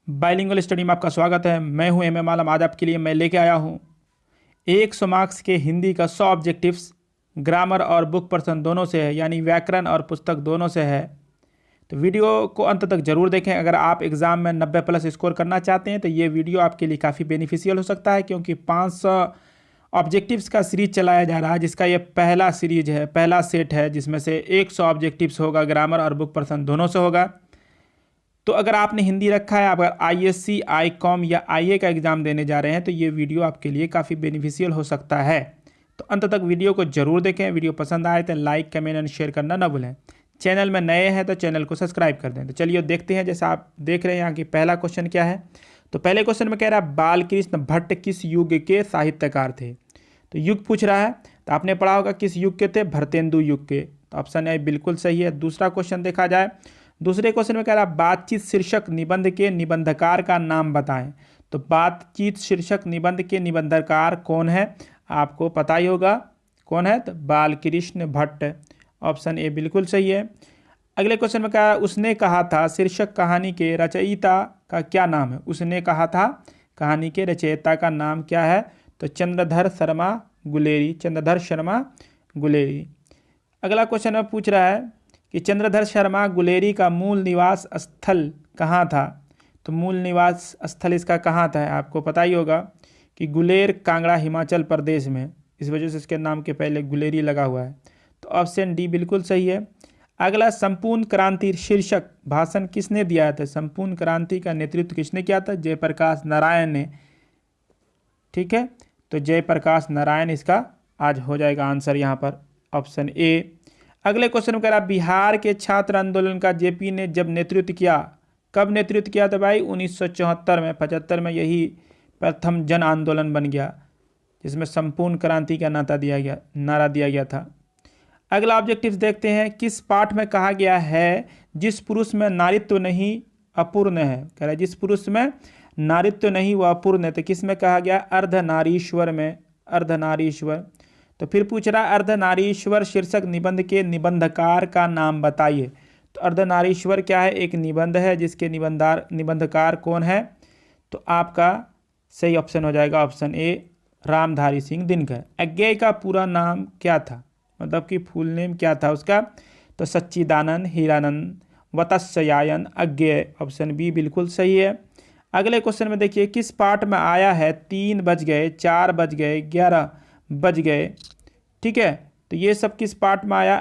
Bilingual study में आपका स्वागत है। मैं हूं एम आलम। आज आपके लिए मैं लेके आया हूं 100 मार्क्स के हिंदी का 100 ऑब्जेक्टिव्स ग्रामर और बुक पर्सन दोनों से है, यानी व्याकरण और पुस्तक दोनों से है। तो वीडियो को अंत तक जरूर देखें। अगर आप एग्ज़ाम में 90 प्लस स्कोर करना चाहते हैं तो ये वीडियो आपके लिए काफ़ी बेनिफिशियल हो सकता है, क्योंकि 500 ऑब्जेक्टिव्स का सीरीज चलाया जा रहा है, जिसका ये पहला सीरीज है, पहला सेट है, जिसमें से 100 ऑब्जेक्टिव्स होगा, ग्रामर और बुक पर्सन दोनों से होगा। तो अगर आपने हिंदी रखा है, अगर आईएससी, आईकॉम या आईए का एग्ज़ाम देने जा रहे हैं तो ये वीडियो आपके लिए काफ़ी बेनिफिशियल हो सकता है। तो अंत तक वीडियो को जरूर देखें। वीडियो पसंद आए तो लाइक, कमेंट एंड शेयर करना ना भूलें। चैनल में नए हैं तो चैनल को सब्सक्राइब कर दें। तो चलिए देखते हैं, जैसा आप देख रहे हैं यहाँ की पहला क्वेश्चन क्या है। तो पहले क्वेश्चन में कह रहा है बालकृष्ण भट्ट किस युग के साहित्यकार थे। तो युग पूछ रहा है, तो आपने पढ़ा होगा किस युग के थे, भरतेंदु युग के। तो ऑप्शन ए बिल्कुल सही है। दूसरा क्वेश्चन देखा जाए, दूसरे क्वेश्चन में कह रहा है बातचीत शीर्षक निबंध के निबंधकार का नाम बताएं। तो बातचीत शीर्षक निबंध के निबंधकार कौन है, आपको पता ही होगा कौन है, तो बालकृष्ण भट्ट। ऑप्शन ए बिल्कुल सही है। अगले क्वेश्चन में कहा उसने कहा था शीर्षक कहानी के रचयिता का क्या नाम है। उसने कहा था कहानी के रचयिता का नाम क्या है, तो चंद्रधर शर्मा गुलेरी, चंद्रधर शर्मा गुलेरी। अगला क्वेश्चन में पूछ रहा है कि चंद्रधर शर्मा गुलेरी का मूल निवास स्थल कहाँ था। तो मूल निवास स्थल इसका कहाँ था, आपको पता ही होगा कि गुलेर कांगड़ा हिमाचल प्रदेश में, इस वजह से इसके नाम के पहले गुलेरी लगा हुआ है। तो ऑप्शन डी बिल्कुल सही है। अगला संपूर्ण क्रांति शीर्षक भाषण किसने दिया था। संपूर्ण क्रांति का नेतृत्व किसने किया था, जयप्रकाश नारायण ने। ठीक है, तो जयप्रकाश नारायण इसका आज हो जाएगा आंसर यहाँ पर, ऑप्शन ए। अगले क्वेश्चन में कह रहा बिहार के छात्र आंदोलन का जेपी ने जब नेतृत्व किया, कब नेतृत्व किया था भाई, 1974 में, 75 में यही प्रथम जन आंदोलन बन गया, जिसमें संपूर्ण क्रांति का नारा दिया गया था। अगला ऑब्जेक्टिव देखते हैं, किस पाठ में कहा गया है जिस पुरुष में नारित्व नहीं अपूर्ण है। कह रहा है जिस पुरुष में नारित्व नहीं वह अपूर्ण है, तो किस में कहा गया, अर्धनारीश्वर में, अर्धनारीश्वर। तो फिर पूछ रहा है अर्धनारीश्वर शीर्षक निबंध के निबंधकार का नाम बताइए। तो अर्धनारीश्वर क्या है, एक निबंध है जिसके निबंधकार कौन है, तो आपका सही ऑप्शन हो जाएगा ऑप्शन ए, रामधारी सिंह दिनकर। अज्ञेय का पूरा नाम क्या था, मतलब कि फुल नेम क्या था उसका, तो सच्चिदानंद हीरानंद वत्स्यायन अज्ञेय। ऑप्शन बी बिल्कुल सही है। अगले क्वेश्चन में देखिए, किस पाठ में आया है 3 बज गए, 4 बज गए, 11 बज गए। ठीक है, तो ये सब किस पाठ में आया,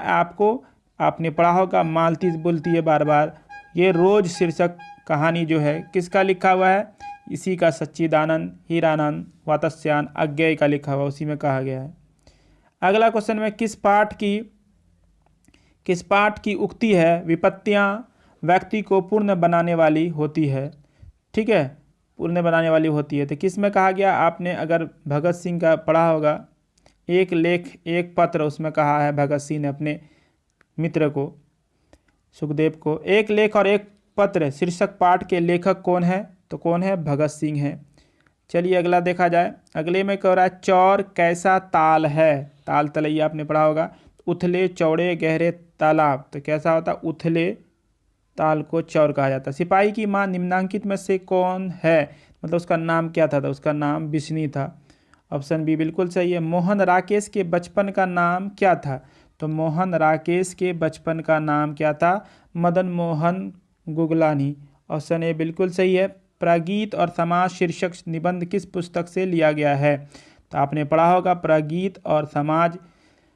आपने पढ़ा होगा मालती बोलती है बार बार। ये रोज शीर्षक कहानी जो है किसका लिखा हुआ है, इसी का, सच्चिदानंद हीरानंद वत्स्यायन अज्ञेय का लिखा हुआ, उसी में कहा गया है। अगला क्वेश्चन में किस पाठ की उक्ति है विपत्तियां व्यक्ति को पूर्ण बनाने वाली होती है। ठीक है, पूर्ण बनाने वाली होती है, तो किस में कहा गया, आपने अगर भगत सिंह का पढ़ा होगा, एक लेख एक पत्र, उसमें कहा है भगत सिंह ने अपने मित्र को, सुखदेव को, एक लेख और एक पत्र शीर्षक पाठ के लेखक कौन है, तो कौन है, भगत सिंह है। चलिए अगला देखा जाए। अगले में कह रहा है चौर कैसा ताल है, ताल तलैया आपने पढ़ा होगा, उथले चौड़े गहरे तालाब, तो कैसा होता, उथले ताल को चौर कहा जाता है। सिपाही की माँ निम्नांकित में से कौन है, मतलब उसका नाम क्या था, तो उसका नाम बिस्नी था। ऑप्शन बी बिल्कुल सही है। मोहन राकेश के बचपन का नाम क्या था, तो मोहन राकेश के बचपन का नाम क्या था, मदन मोहन गुगलानी। ऑप्शन ए बिल्कुल सही है। प्रागीत और समाज शीर्षक निबंध किस पुस्तक से लिया गया है, तो आपने पढ़ा होगा प्रागीत और समाज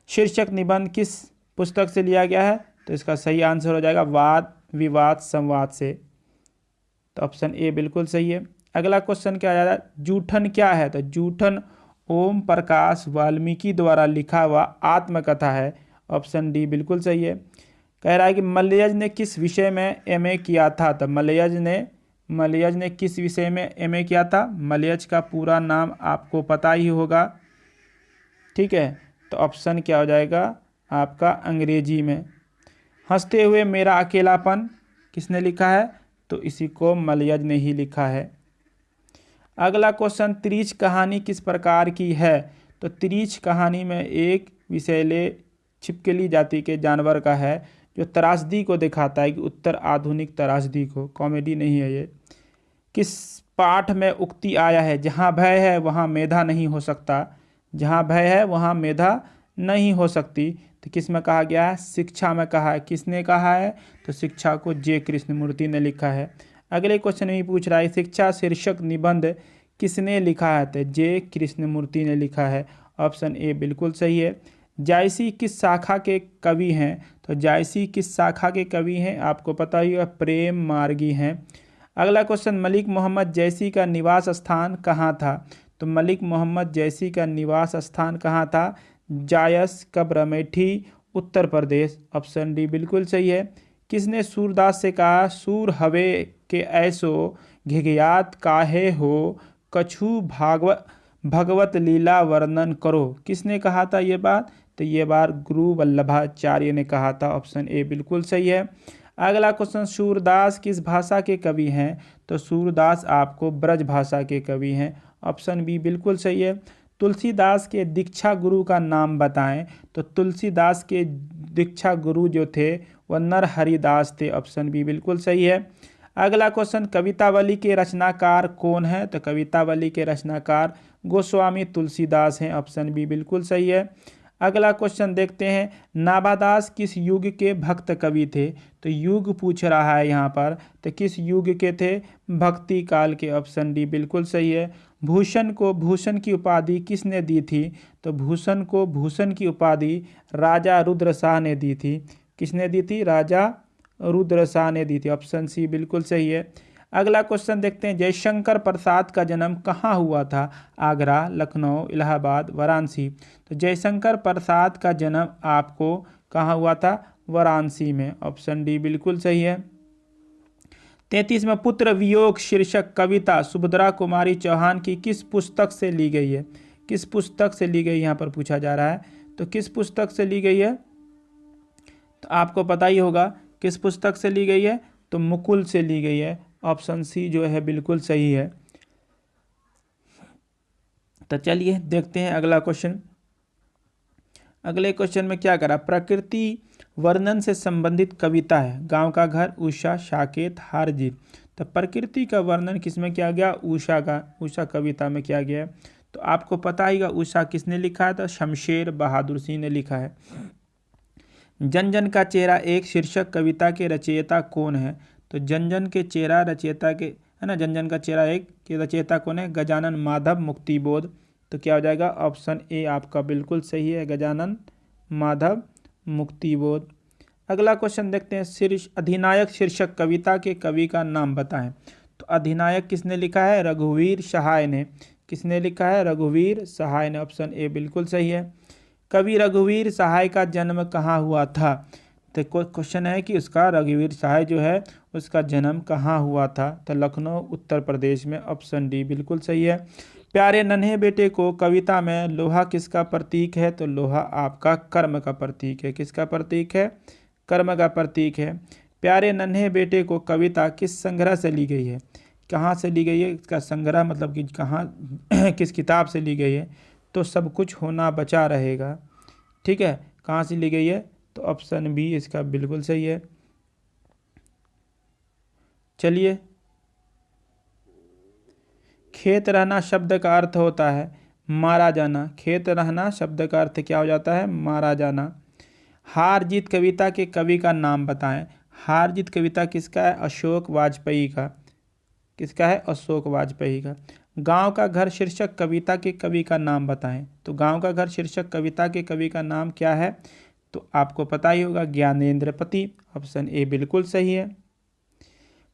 शीर्षक निबंध किस पुस्तक से लिया गया है, तो इसका सही आंसर हो जाएगा वाद विवाद संवाद से। तो ऑप्शन ए बिल्कुल सही है। अगला क्वेश्चन क्या आ जाता है, जूठन क्या है, तो जूठन ओम प्रकाश वाल्मीकि द्वारा लिखा हुआ आत्मकथा है। ऑप्शन डी बिल्कुल सही है। कह रहा है कि मलयज ने किस विषय में एमए किया था, तो मलयज ने किस विषय में एमए किया था। मलयज का पूरा नाम आपको पता ही होगा। ठीक है, तो ऑप्शन क्या हो जाएगा आपका, अंग्रेजी में। हंसते हुए मेरा अकेलापन किसने लिखा है, तो इसी को मलयज ने ही लिखा है। अगला क्वेश्चन, त्रिच कहानी किस प्रकार की है, तो त्रिच कहानी में एक विषैले छिपकली जाति के जानवर का है, जो त्रासदी को दिखाता है कि उत्तर आधुनिक त्रासदी को, कॉमेडी नहीं है ये। किस पाठ में उक्ति आया है, जहाँ भय है वहाँ मेधा नहीं हो सकता, जहाँ भय है वहाँ मेधा नहीं हो सकती। तो किस में कहा गया है, शिक्षा में कहा है। किसने कहा है, तो शिक्षा को जे कृष्णमूर्ति ने लिखा है। अगले क्वेश्चन में पूछ रहा है शिक्षा शीर्षक निबंध किसने लिखा है, तो जे कृष्णमूर्ति ने लिखा है। ऑप्शन ए बिल्कुल सही है। जायसी किस शाखा के कवि हैं, तो जायसी किस शाखा के कवि हैं, आपको पता ही है प्रेम मार्गी हैं। अगला क्वेश्चन, मलिक मोहम्मद जैसी का निवास स्थान कहाँ था, तो मलिक मोहम्मद जैसी का निवास स्थान कहाँ था, जायस कब्र अमेठी उत्तर प्रदेश। ऑप्शन डी बिल्कुल सही है। किसने सूरदास से कहा सूर हवे के ऐसो घिघियात काहे हो, कछु भगवत लीला वर्णन करो। किसने कहा था ये बात, तो ये बात गुरु वल्लभाचार्य ने कहा था। ऑप्शन ए बिल्कुल सही है। अगला क्वेश्चन, सूरदास किस भाषा के कवि हैं, तो सूरदास आपको ब्रज भाषा के कवि हैं। ऑप्शन बी बिल्कुल सही है। तुलसीदास के दीक्षा गुरु का नाम बताएं, तो तुलसीदास के दीक्षा गुरु जो थे वह नरहरिदास थे। ऑप्शन बी बिल्कुल सही है। अगला क्वेश्चन, कवितावली के रचनाकार कौन है, तो कवितावली के रचनाकार गोस्वामी तुलसीदास हैं। ऑप्शन बी बिल्कुल सही है। अगला क्वेश्चन देखते हैं, नाभादास किस युग के भक्त कवि थे, तो युग पूछ रहा है यहाँ पर, तो किस युग के थे, भक्ति काल के। ऑप्शन डी बिल्कुल सही है। भूषण को भूषण की उपाधि किसने दी थी, तो भूषण को भूषण की उपाधि राजा रुद्र शाह ने दी थी। किसने दी थी, राजा रुद्र शाह ने दी थी। ऑप्शन सी बिल्कुल सही है। अगला क्वेश्चन देखते हैं, जयशंकर प्रसाद का जन्म कहाँ हुआ था, आगरा, लखनऊ, इलाहाबाद, वाराणसी। तो जयशंकर प्रसाद का जन्म आपको कहाँ हुआ था, वाराणसी में। ऑप्शन डी बिल्कुल सही है। 33 में, पुत्र वियोग शीर्षक कविता सुभद्रा कुमारी चौहान की किस पुस्तक से ली गई है, किस पुस्तक से ली गई यहाँ पर पूछा जा रहा है, तो किस पुस्तक से ली गई है, तो आपको पता ही होगा किस पुस्तक से ली गई है, तो मुकुल से ली गई है। ऑप्शन सी जो है बिल्कुल सही है। तो चलिए देखते हैं अगला क्वेश्चन। अगले क्वेश्चन में क्या करा, प्रकृति वर्णन से संबंधित कविता है, गांव का घर, उषा, साकेत, हारजीत। तो प्रकृति का वर्णन किसमें किया गया, उषा कविता में किया गया। तो आपको पता ही उषा किसने लिखा है, तो शमशेर बहादुर सिंह ने लिखा है। जन जन का चेहरा एक शीर्षक कविता के रचयिता कौन है, तो जन जन के चेहरा रचयिता के है ना, जन जन का चेहरा एक के रचयिता कौन है, गजानन माधव मुक्तिबोध। तो क्या हो जाएगा, ऑप्शन ए आपका बिल्कुल सही है, गजानन माधव मुक्तिबोध। अगला क्वेश्चन देखते हैं, अधिनायक शीर्षक कविता के कवि का नाम बताएं। तो अधिनायक किसने लिखा है, रघुवीर सहाय ने। किसने लिखा है, रघुवीर सहाय ने। ऑप्शन ए बिल्कुल सही है। कवि रघुवीर सहाय का जन्म कहाँ हुआ था, तो क्वेश्चन है कि उसका रघुवीर सहाय जो है उसका जन्म कहाँ हुआ था, तो लखनऊ उत्तर प्रदेश में। ऑप्शन डी बिल्कुल सही है। प्यारे नन्हे बेटे को कविता में लोहा किसका प्रतीक है, तो लोहा आपका कर्म का प्रतीक है। किसका प्रतीक है, कर्म का प्रतीक है। प्यारे नन्हे बेटे को कविता किस संग्रह से ली गई है, कहाँ से ली गई है, इसका संग्रह मतलब कि कहाँ किस किताब से ली गई है, तो सब कुछ होना बचा रहेगा। ठीक है, कहाँ से ली गई है, तो ऑप्शन बी इसका बिल्कुल सही है। चलिए, खेत रहना शब्द का अर्थ होता है मारा जाना। खेत रहना शब्द का अर्थ क्या हो जाता है, मारा जाना। हार जीत कविता के कवि का नाम बताएं। हार जीत कविता किसका है, अशोक वाजपेयी का। किसका है, अशोक वाजपेयी का। गांव का घर शीर्षक कविता के कवि का नाम बताएं। तो गांव का घर शीर्षक कविता के कवि का नाम क्या है, तो आपको पता ही होगा, ज्ञानेंद्र पति। ऑप्शन ए बिल्कुल सही है।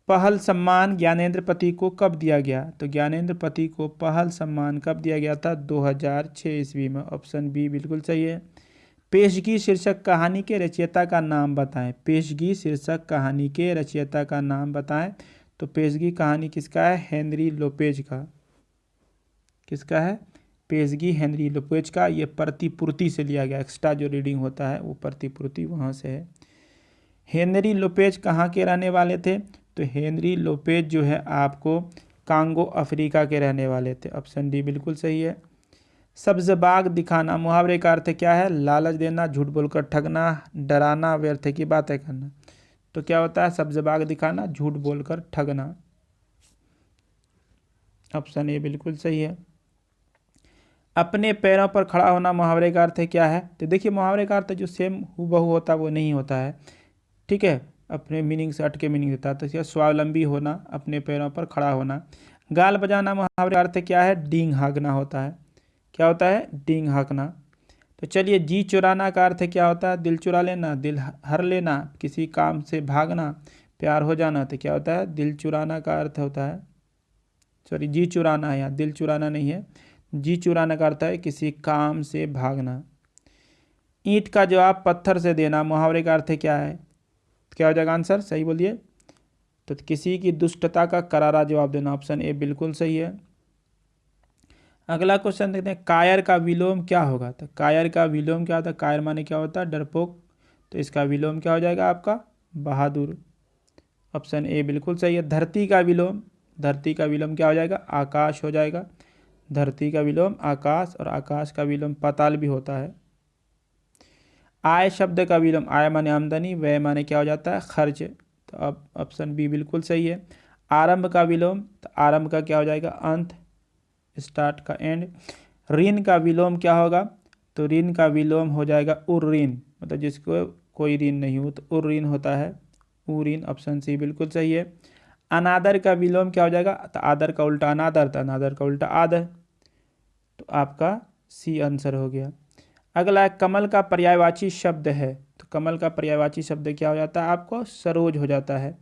पहल सम्मान ज्ञानेंद्र पति को कब दिया गया, तो ज्ञानेंद्र पति को पहल सम्मान कब दिया गया था, 2006 ईस्वी में। ऑप्शन बी बिल्कुल सही है। पेशगी शीर्षक कहानी के रचयिता का नाम बताएं। पेशगी शीर्षक कहानी के रचयिता का नाम बताएं। तो पेशगी कहानी किसका है, हेनरी लोपेज का। किसका है, पेशगी हेनरी लोपेज का। ये प्रतिपूर्ति से लिया गया, एक्स्ट्रा जो रीडिंग होता है वो प्रतिपूर्ति वहाँ से है। हेनरी लोपेज कहाँ के रहने वाले थे, तो हेनरी लोपेज जो है आपको कांगो अफ्रीका के रहने वाले थे। ऑप्शन डी बिल्कुल सही है। सब्ज बाग दिखाना मुहावरे का अर्थ क्या है, लालच देना, झूठ बोलकर ठगना, डराना, व्यर्थ की बातें करना। तो क्या होता है, सब्ज बाग दिखाना, झूठ बोलकर ठगना। ऑप्शन ए बिल्कुल सही है। अपने पैरों पर खड़ा होना मुहावरे का अर्थ क्या है? तो देखिए मुहावरे का अर्थ जो सेम हूबहू होता है वो नहीं होता है, ठीक है, अपने मीनिंग से हटके मीनिंग देता है। तो इसका स्वावलंबी होना, अपने पैरों पर खड़ा होना। गाल बजाना मुहावरे का अर्थ क्या है? डींग हाँकना होता है। क्या होता है? डींग हाँकना। तो चलिए, जी चुराना का अर्थ क्या होता है? दिल चुरा लेना, दिल हर लेना, किसी काम से भागना, प्यार हो जाना। तो क्या होता है? दिल चुराना का अर्थ होता है, सॉरी जी चुराना है यहाँ, दिल चुराना नहीं है। जी चुराना का अर्थ है किसी काम से भागना। ईंट का जवाब पत्थर से देना मुहावरे का अर्थ क्या है? क्या हो जाएगा आंसर? सही बोलिए। तो किसी की दुष्टता का करारा जवाब देना, ऑप्शन ए बिल्कुल सही है। अगला क्वेश्चन देखते हैं, कायर का विलोम क्या होगा? तो कायर का विलोम क्या होता है? कायर माने क्या होता है? डरपोक। तो इसका विलोम क्या हो जाएगा आपका? बहादुर। ऑप्शन ए बिल्कुल सही है। धरती का विलोम, धरती का विलोम क्या हो जाएगा? आकाश हो जाएगा। धरती का विलोम आकाश, और आकाश का विलोम पाताल भी होता है। आय शब्द का विलोम, आय माने आमदनी, व्यय माने क्या हो जाता है? खर्च। तो अब ऑप्शन बी बिल्कुल सही है। आरंभ का विलोम, तो आरंभ का क्या हो जाएगा? अंत, स्टार्ट का एंड। ऋण का विलोम क्या होगा? तो ऋण का विलोम हो जाएगा उर्ऋण, मतलब जिसको कोई ऋण नहीं हो तो उर्ऋण होता है, उऋण। ऑप्शन सी बिल्कुल सही है। अनादर का विलोम क्या हो जाएगा? तो आदर का उल्टा अनादर, था अनादर का उल्टा आदर। तो आपका सी आंसर हो गया। अगला है, कमल का पर्यायवाची शब्द है। तो कमल का पर्यायवाची शब्द क्या हो जाता है आपको? सरोज हो जाता है।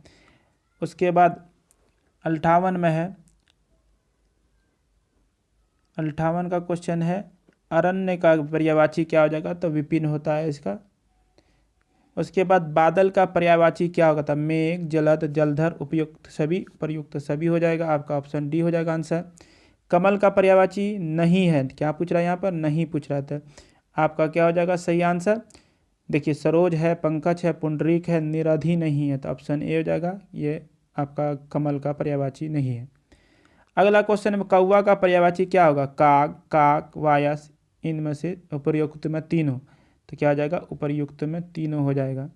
उसके बाद 58 में है, 58 का क्वेश्चन है, अरण्य का पर्यायवाची क्या हो जाएगा? तो विपिन होता है इसका। उसके बाद बादल का पर्यायवाची क्या होगा? था मेघ, जलद, जलधर, उपयुक्त सभी, प्रयुक्त सभी हो जाएगा। आपका ऑप्शन डी हो जाएगा आंसर। कमल का पर्यायवाची नहीं है, क्या पूछ रहा है यहाँ पर? नहीं पूछ रहा था। आपका क्या हो जाएगा सही आंसर? देखिए, सरोज है, पंकज है, पुंडरीक है, निरधि नहीं है। तो ऑप्शन ए हो जाएगा, ये आपका कमल का पर्यायवाची नहीं है। अगला क्वेश्चन में, कौवा का पर्यायवाची क्या होगा? काग, काक, वायस, इनमें से उपर्युक्त में तीनों। तो क्या हो जाएगा? उपर्युक्त में तीनों हो जाएगा।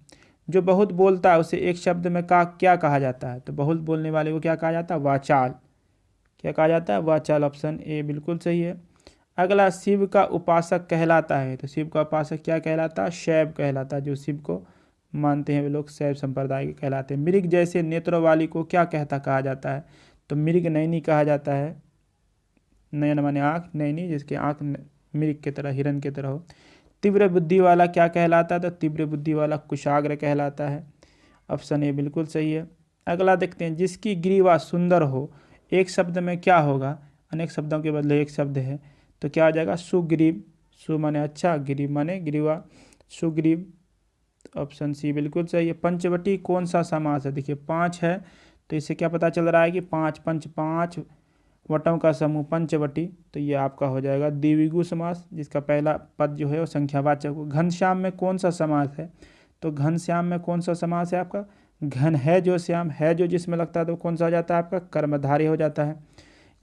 जो बहुत बोलता है उसे एक शब्द में का क्या कहा जाता है? तो बहुत बोलने वाले को क्या कहा जाता है? वाचाल। क्या कहा जाता है? वाचाल। ऑप्शन ए बिल्कुल सही है। अगला, शिव का उपासक कहलाता है। तो शिव का उपासक क्या कहलाता है? शैव कहलाता है। जो शिव को मानते हैं वे लोग शैव संप्रदाय के कहलाते हैं। मृग जैसे नेत्रों वाली को क्या कहा जाता है? तो मृग नयनी कहा जाता है। नयन माने आँख, नयनी जिसकी आँख मृग की तरह, हिरण की तरह हो। तीव्र बुद्धि वाला क्या कहलाता है? तो तीव्र बुद्धि वाला कुशाग्र कहलाता है। ऑप्शन ए बिल्कुल सही है। अगला देखते हैं, जिसकी ग्रीवा सुंदर हो, एक शब्द में क्या होगा? अनेक शब्दों के बदले एक शब्द है, तो क्या हो जाएगा? सुग्रीव। सु माने अच्छा, ग्रीव माने ग्रीवा, सुग्रीव। ऑप्शन सी बिल्कुल सही है। पंचवटी कौन सा समास है? देखिए 5 है, तो इससे क्या पता चल रहा है कि 5 पंच 5 वटों का समूह पंचवटी। तो ये आपका हो जाएगा द्विगु समास, जिसका पहला पद जो है वो संख्यावाचक हो। घनश्याम में कौन सा समास है? तो घनश्याम में कौन सा समास है आपका? घन है जो श्याम, है जो जिसमें लगता है तो कौन सा हो जाता है आपका? कर्मधारय हो जाता है।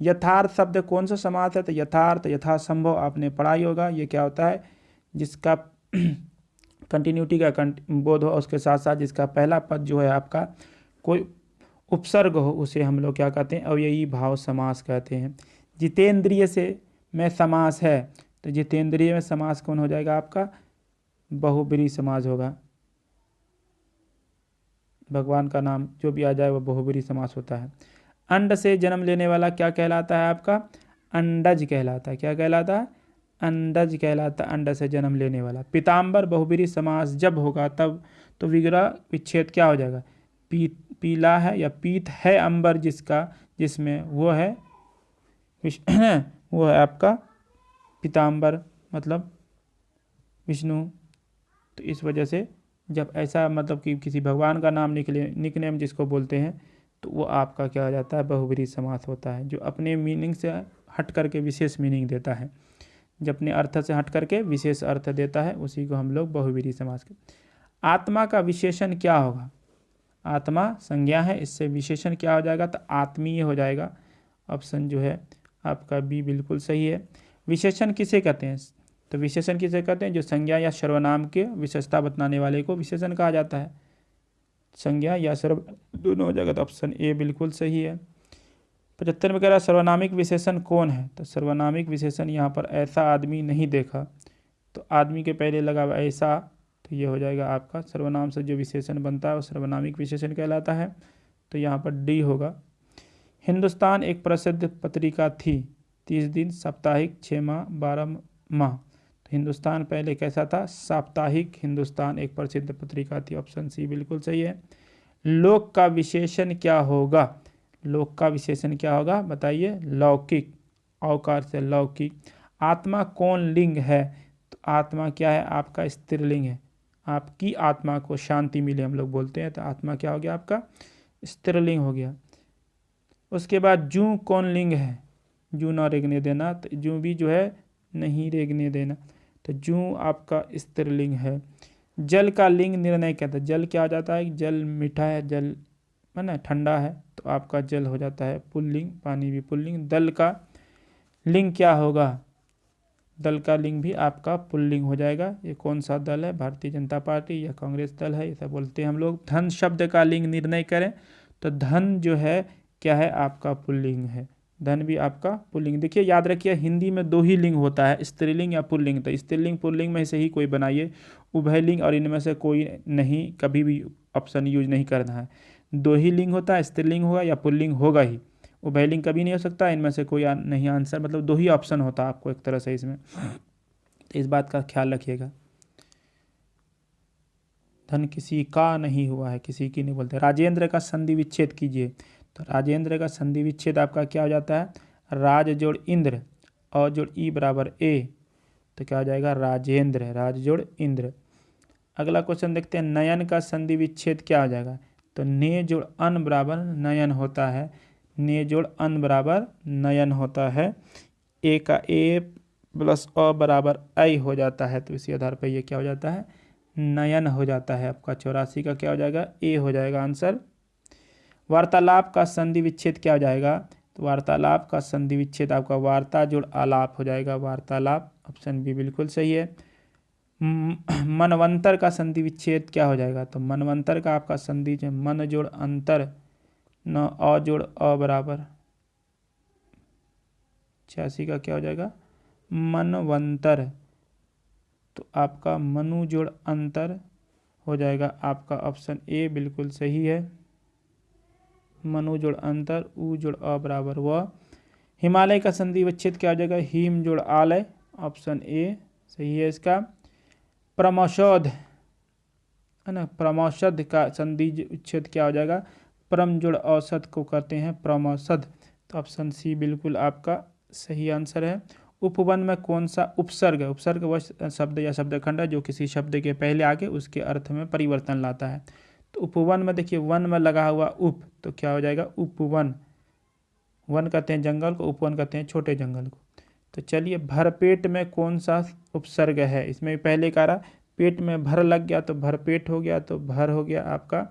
यथार्थ शब्द कौन सा समास है? तो यथार्थ, यथासंभव आपने पढ़ा ही होगा। ये क्या होता है? जिसका कंटिन्यूटी का बोध हो, उसके साथ साथ जिसका पहला पद जो है आपका कोई उपसर्ग हो, उसे हम लोग क्या कहते हैं? अव्ययी भाव समास कहते हैं। जितेंद्रिय से में समास है, तो जितेंद्रिय में समास कौन हो जाएगा आपका? बहुब्रीहि समास होगा। भगवान का नाम जो भी आ जाए वो बहुब्रीहि समास होता है। अंड से जन्म लेने वाला क्या कहलाता है आपका? अंडज कहलाता है। क्या कहलाता है? अंडज कहलाता है, अंड से जन्म लेने वाला। पीताम्बर बहुब्रीहि समास जब होगा तब तो विग्रह विच्छेद क्या हो जाएगा? पीला है या पीत है अंबर जिसका, जिसमें वो है वो है आपका पीताम्बर, मतलब विष्णु। तो इस वजह से जब ऐसा मतलब कि किसी भगवान का नाम निकले, निकनेम जिसको बोलते हैं, तो वो आपका क्या हो जाता है? बहुब्रीहि समास होता है, जो अपने मीनिंग से हट करके विशेष मीनिंग देता है। जब अपने अर्थ से हट करके विशेष अर्थ देता है उसी को हम लोग बहुब्रीहि समास कहते हैं। आत्मा का विशेषण क्या होगा? आत्मा संज्ञा है, इससे विशेषण क्या हो जाएगा? तो आत्मीय हो जाएगा। ऑप्शन जो है आपका बी बिल्कुल सही है। विशेषण किसे कहते हैं? तो विशेषण किसे कहते हैं? जो संज्ञा या सर्वनाम के विशेषता बतलाने वाले को विशेषण कहा जाता है। संज्ञा या सर्व दोनों हो जाएगा, तो ऑप्शन ए बिल्कुल सही है। 75 में कह रहा है सर्वनामिक विशेषण कौन है, तो सर्वनामिक विशेषण यहाँ पर ऐसा आदमी नहीं देखा, तो आदमी के पहले लगा हुआ ऐसा, तो ये हो जाएगा आपका सर्वनाम से जो विशेषण बनता है वो सर्वनामिक विशेषण कहलाता है, तो यहाँ पर डी होगा। हिंदुस्तान एक प्रसिद्ध पत्रिका थी, 30 दिन, साप्ताहिक, 6 माह, 12 माह। तो हिंदुस्तान पहले कैसा था, साप्ताहिक। हिंदुस्तान एक प्रसिद्ध पत्रिका थी, ऑप्शन सी बिल्कुल सही है। लोक का विशेषण क्या होगा, लोक का विशेषण क्या होगा बताइए, लौकिक, औकार से लौकिक। आत्मा कौन लिंग है, तो आत्मा क्या है आपका स्त्रीलिंग है, आपकी आत्मा को शांति मिले हम लोग बोलते हैं, तो आत्मा क्या हो गया आपका स्त्रीलिंग हो गया। उसके बाद जू कौन लिंग है, जू ना रेंगने देना, तो जू भी जो है नहीं रेंगने देना, तो जू आपका स्त्रीलिंग है। जल का लिंग निर्णय क्या था, जल क्या हो जाता है, जल मीठा है, जल है ना ठंडा है, तो आपका जल हो जाता है पुल्लिंग, पानी भी पुल्लिंग। दल का लिंग क्या होगा, दल का लिंग भी आपका पुल्लिंग हो जाएगा। ये कौन सा दल है, भारतीय जनता पार्टी या कांग्रेस दल है, ऐसा बोलते हैं हम लोग। धन शब्द का लिंग निर्णय करें, तो धन जो है क्या है आपका पुल्लिंग है, धन भी आपका पुल्लिंग। देखिए याद रखिए हिंदी में 2 ही लिंग होता है, स्त्रीलिंग या पुल्लिंग, तो स्त्रीलिंग पुल्लिंग में से ही कोई बनाइए, उभयलिंग और इनमें से कोई नहीं, कभी भी ऑप्शन यूज नहीं करना है। 2 ही लिंग होता है, स्त्रीलिंग होगा या पुल्लिंग होगा ही, उभयलिंग कभी नहीं हो सकता, इनमें से कोई नहीं आंसर, मतलब 2 ही ऑप्शन होता है आपको एक तरह से इसमें, तो इस बात का ख्याल रखिएगा। धन किसी का नहीं हुआ है, किसी की नहीं बोलते। राजेंद्र का संधि विच्छेद कीजिए, तो राजेंद्र का संधि विच्छेद आपका क्या हो जाता है, राज जोड़ इंद्र और जोड़ ई बराबर ए, तो क्या हो जाएगा राजेंद्र, राज जोड़ इंद्र। अगला क्वेश्चन देखते हैं, नयन का संधि विच्छेद क्या हो जाएगा, तो ने जोड़ अन बराबर नयन होता है, ने जोड़ अन बराबर नयन होता है। ए का ए प्लस अ बराबर ऐ हो जाता है, तो इसी आधार पर ये क्या हो जाता है नयन हो जाता है आपका। 84 का क्या हो जाएगा ए हो जाएगा आंसर। वार्तालाप का संधि विच्छेद क्या हो जाएगा, तो वार्तालाप का संधि विच्छेद आपका वार्ता जोड़ आलाप हो जाएगा, वार्तालाप, ऑप्शन बी बिल्कुल सही है। मनवंतर का संधि विच्छेद क्या हो जाएगा, तो मनवंतर का आपका संधि जो मन जोड़ अंतर न अ जोड़ अ बराबर 86 का क्या हो जाएगा मनवंतर, तो आपका मनु जोड़ अंतर हो जाएगा आपका ऑप्शन ए बिल्कुल सही है, मनु जोड़ अंतर उ जोड़ अ बराबर व। हिमालय का संधि विच्छेद क्या हो जाएगा, हिम जोड़ आलय, ऑप्शन ए सही है इसका। प्रमोषोध है ना, प्रमोषध का संधि विच्छेद क्या हो जाएगा, परम जोड़ औसत को करते हैं प्रमोषध, तो ऑप्शन सी बिल्कुल आपका सही आंसर है। उपवन में कौन सा उपसर्ग है, उपसर्ग वह शब्द या शब्दखंड है जो किसी शब्द के पहले आगे उसके अर्थ में परिवर्तन लाता है। तो उपवन में देखिए वन में लगा हुआ उप, तो क्या हो जाएगा उपवन, वन कहते हैं जंगल को, उपवन कहते हैं छोटे जंगल को। तो चलिए भरपेट में कौन सा उपसर्ग है, इसमें पहले कह रहा पेट में भर लग गया तो भरपेट हो गया, तो भर हो गया आपका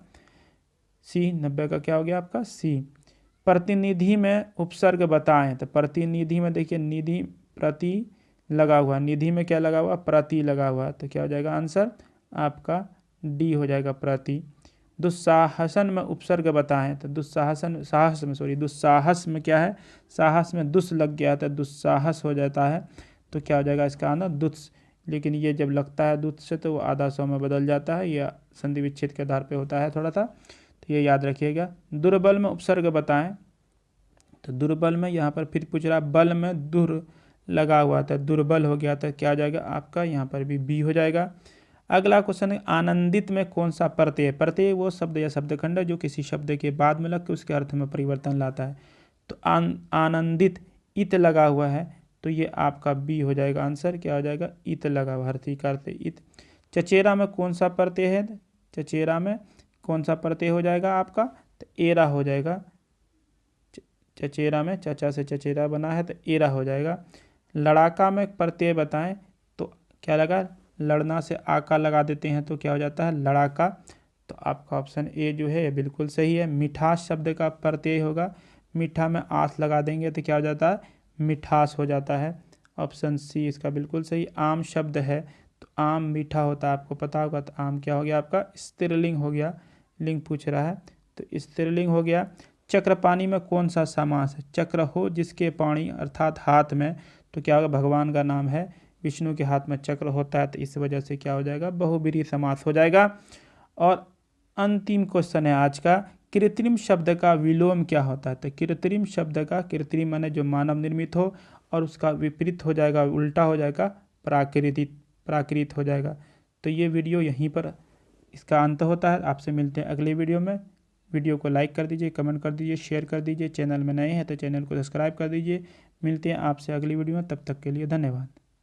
सी, 90 का क्या हो गया आपका सी। प्रतिनिधि में उपसर्ग बताएं, तो प्रतिनिधि में देखिए निधि प्रति लगा हुआ, निधि में क्या लगा हुआ प्रति लगा हुआ, तो क्या हो जाएगा आंसर आपका डी हो जाएगा प्रति। दुस्साहसन में उपसर्ग बताएं, तो दुस्साहसन साहस में दुस्साहस में क्या है, साहस में दुस लग गया तो दुस्साहस हो जाता है, तो क्या हो जाएगा इसका आना दुत्स, लेकिन ये जब लगता है दुत्स से तो वो आधा सौ में बदल जाता है, यह संधि विच्छेद के आधार पे होता है थोड़ा सा, तो ये याद रखिएगा। दुर्बल में उपसर्ग बताएं, तो दुर्बल में यहाँ पर फिर पूछ रहा बल में दुर लगा हुआ था, दुर्बल हो गया था, क्या हो जाएगा आपका यहाँ पर भी बी हो जाएगा। अगला क्वेश्चन है आनंदित में कौन सा प्रत्यय, प्रत्यय वो शब्द या शब्दखंड है जो किसी शब्द के बाद में लग के उसके अर्थ में परिवर्तन लाता है, तो आनंदित इत लगा हुआ है, तो ये आपका बी हो जाएगा आंसर, क्या हो जाएगा इत लगा हुआ, हर्थी करते इत। चचेरा में कौन सा प्रत्यय है, चचेरा में कौन सा प्रत्यय हो जाएगा आपका, तो एरा हो जाएगा, चचेरा में चचा से चचेरा बना है तो एरा हो जाएगा। लड़ाका में प्रत्यय बताएं, तो क्या लगा लड़ना से आका लगा देते हैं तो क्या हो जाता है लड़ाका, तो आपका ऑप्शन ए जो है बिल्कुल सही है। मिठास शब्द का प्रत्यय होगा, मीठा में आस लगा देंगे तो क्या हो जाता है मिठास हो जाता है, ऑप्शन सी इसका बिल्कुल सही। आम शब्द है, तो आम मीठा होता है आपको पता होगा, तो आम क्या हो गया आपका स्त्रीलिंग हो गया, लिंग पूछ रहा है तो स्त्रीलिंग हो गया। चक्र पानी में कौन सा समास है? चक्र हो जिसके पाणी अर्थात हाथ में, तो क्या होगा? भगवान का नाम है, विष्णु के हाथ में चक्र होता है, तो इस वजह से क्या हो जाएगा? बहुब्रीहि समास हो जाएगा। और अंतिम क्वेश्चन है आज का, कृत्रिम शब्द का विलोम क्या होता है? तो कृत्रिम शब्द का, कृत्रिम माने जो मानव निर्मित हो, और उसका विपरीत हो जाएगा, उल्टा हो जाएगा, प्राकृत हो जाएगा। तो ये वीडियो यहीं पर इसका अंत होता है। आपसे मिलते हैं अगले वीडियो में। वीडियो को लाइक कर दीजिए, कमेंट कर दीजिए, शेयर कर दीजिए। चैनल में नए हैं तो चैनल को सब्सक्राइब कर दीजिए। मिलते हैं आपसे अगली वीडियो में, तब तक के लिए धन्यवाद।